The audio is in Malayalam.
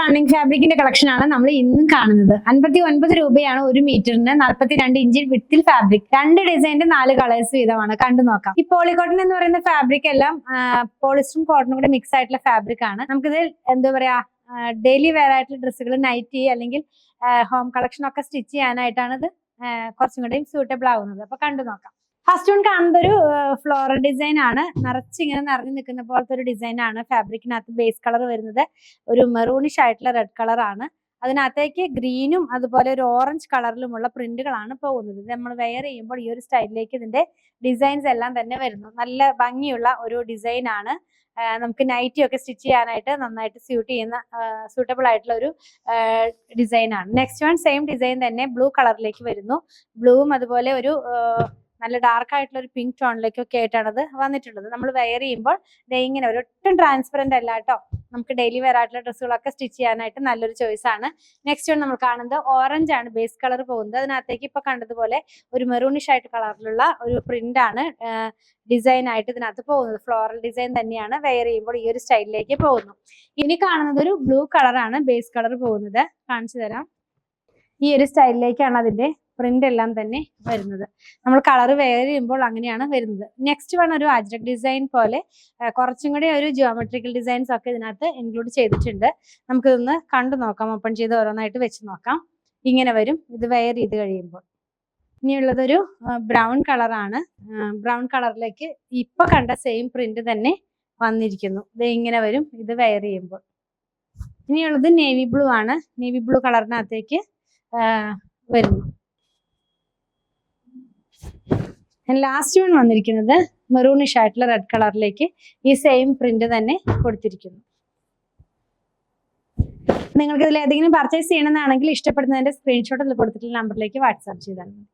റണ്ണിങ് ഫാബ്രിക്കിന്റെ കളക്ഷൻ ആണ് നമ്മൾ ഇന്നും കാണുന്നത്. 59 രൂപയാണ് 1 മീറ്ററിന് 42 ഇഞ്ച് വിത്തിൽ ഫാബ്രിക്. 2 ഡിസൈനിന്റെ 4 കളേഴ്സ് വീതമാണ്. കണ്ടു നോക്കാം. ഈ പോളികോട്ടൺ എന്ന് പറയുന്ന ഫാബ്രിക് എല്ലാം പോളിസ്റ്ററും കോട്ടണും കൂടെ മിക്സ് ആയിട്ടുള്ള ഫാബ്രിക് ആണ്. നമുക്കിത് എന്താ പറയാ ഡെയിലി വെയർ ആയിട്ടുള്ള ഡ്രസ്സുകൾ, നൈറ്റി അല്ലെങ്കിൽ ഹോം കളക്ഷൻ ഒക്കെ സ്റ്റിച്ച് ചെയ്യാനായിട്ടാണ് ഇത് കുറച്ചും കൂടെയും സൂട്ടബിൾ ആവുന്നത്. അപ്പൊ കണ്ടു നോക്കാം. ഫസ്റ്റ് വൺ കാണുന്നത് ഒരു ഫ്ലോറൽ ഡിസൈൻ ആണ്. നിറച്ചിങ്ങനെ നിറഞ്ഞു നിൽക്കുന്ന പോലത്തെ ഒരു ഡിസൈൻ ആണ്. ഫാബ്രിക്കിനകത്ത് ബേസ് കളർ വരുന്നത് ഒരു മെറൂണിഷ് ആയിട്ടുള്ള റെഡ് കളർ ആണ്. അതിനകത്തേക്ക് ഗ്രീനും അതുപോലെ ഒരു ഓറഞ്ച് കളറിലുമുള്ള പ്രിന്റുകളാണ് പോകുന്നത്. ഇത് നമ്മൾ വെയർ ചെയ്യുമ്പോൾ ഈ ഒരു സ്റ്റൈലിലേക്ക് ഇതിന്റെ ഡിസൈൻസ് എല്ലാം തന്നെ വരുന്നു. നല്ല ഭംഗിയുള്ള ഒരു ഡിസൈൻ ആണ്. നമുക്ക് നൈറ്റി ഒക്കെ സ്റ്റിച്ച് ചെയ്യാനായിട്ട് നന്നായിട്ട് സൂട്ടബിൾ ആയിട്ടുള്ള ഒരു ഡിസൈൻ ആണ്. നെക്സ്റ്റ് വൺ സെയിം ഡിസൈൻ തന്നെ ബ്ലൂ കളറിലേക്ക് വരുന്നു. ബ്ലൂവും അതുപോലെ ഒരു നല്ല ഡാർക്ക് ആയിട്ടുള്ള ഒരു പിങ്ക് ടോണിലേക്കൊക്കെ ആയിട്ടാണ് അത് വന്നിട്ടുള്ളത്. നമ്മൾ വെയർ ചെയ്യുമ്പോൾ ഇങ്ങനെ ഒട്ടും ട്രാൻസ്പെറന്റ് അല്ല കേട്ടോ. നമുക്ക് ഡെയിലി വെയർ ആയിട്ടുള്ള ഡ്രസ്സുകളൊക്കെ സ്റ്റിച്ച് ചെയ്യാനായിട്ട് നല്ലൊരു ചോയ്സ് ആണ്. നെക്സ്റ്റ് വൺ നമ്മൾ കാണുന്നത് ഓറഞ്ച് ആണ് ബേസ് കളർ പോകുന്നത്. അതിനകത്തേക്ക് ഇപ്പൊ കണ്ടതുപോലെ ഒരു മെറൂണിഷ് ആയിട്ട് കളറിലുള്ള ഒരു പ്രിന്റ് ആണ് ഡിസൈൻ ആയിട്ട് ഇതിനകത്ത് പോകുന്നത്. ഫ്ലോറൽ ഡിസൈൻ തന്നെയാണ്. വെയർ ചെയ്യുമ്പോൾ ഈ ഒരു സ്റ്റൈലിലേക്ക് പോകുന്നു. ഇനി കാണുന്നത് ഒരു ബ്ലൂ കളറാണ് ബേസ് കളർ പോകുന്നത്. കാണിച്ചു തരാം. ഈ ഒരു സ്റ്റൈലിലേക്കാണ് അതിന്റെ പ്രിന്റ് എല്ലാം തന്നെ വരുന്നത്. നമ്മൾ കളർ വെയർ ചെയ്യുമ്പോൾ അങ്ങനെയാണ് വരുന്നത്. നെക്സ്റ്റ് വൺ ഒരു അജ്രക് ഡിസൈൻ പോലെ കുറച്ചും കൂടി ഒരു ജിയോമെട്രിക്കൽ ഡിസൈൻസ് ഒക്കെ ഇതിനകത്ത് ഇൻക്ലൂഡ് ചെയ്തിട്ടുണ്ട്. നമുക്കിതൊന്ന് കണ്ടു നോക്കാം. ഓപ്പൺ ചെയ്ത് ഓരോന്നായിട്ട് വെച്ച് നോക്കാം. ഇങ്ങനെ വരും ഇത് വെയർ ചെയ്ത് കഴിയുമ്പോൾ. ഇനിയുള്ളതൊരു ബ്രൗൺ കളറാണ്. ബ്രൗൺ കളറിലേക്ക് ഇപ്പൊ കണ്ട സെയിം പ്രിന്റ് തന്നെ വന്നിരിക്കുന്നു. ഇത് ഇങ്ങനെ വരും ഇത് വെയർ ചെയ്യുമ്പോൾ. ഇനിയുള്ളത് നേവി ബ്ലൂ ആണ്. നേവി ബ്ലൂ കളറിനകത്തേക്ക് വരുന്നു. ലാസ്റ്റ് വൺ വന്നിരിക്കുന്നത് മെറൂണിഷ് ആയിട്ടുള്ള റെഡ് കളറിലേക്ക് ഈ സെയിം പ്രിന്റ് തന്നെ കൊടുത്തിരിക്കുന്നു. നിങ്ങൾക്ക് ഇതിൽ ഏതെങ്കിലും പർച്ചേസ് ചെയ്യണമെന്നാണെങ്കിൽ ഇഷ്ടപ്പെടുന്നതിന്റെ സ്ക്രീൻഷോട്ട് കൊടുത്തിട്ടുള്ള നമ്പറിലേക്ക് വാട്സാപ്പ് ചെയ്താൽ മതി.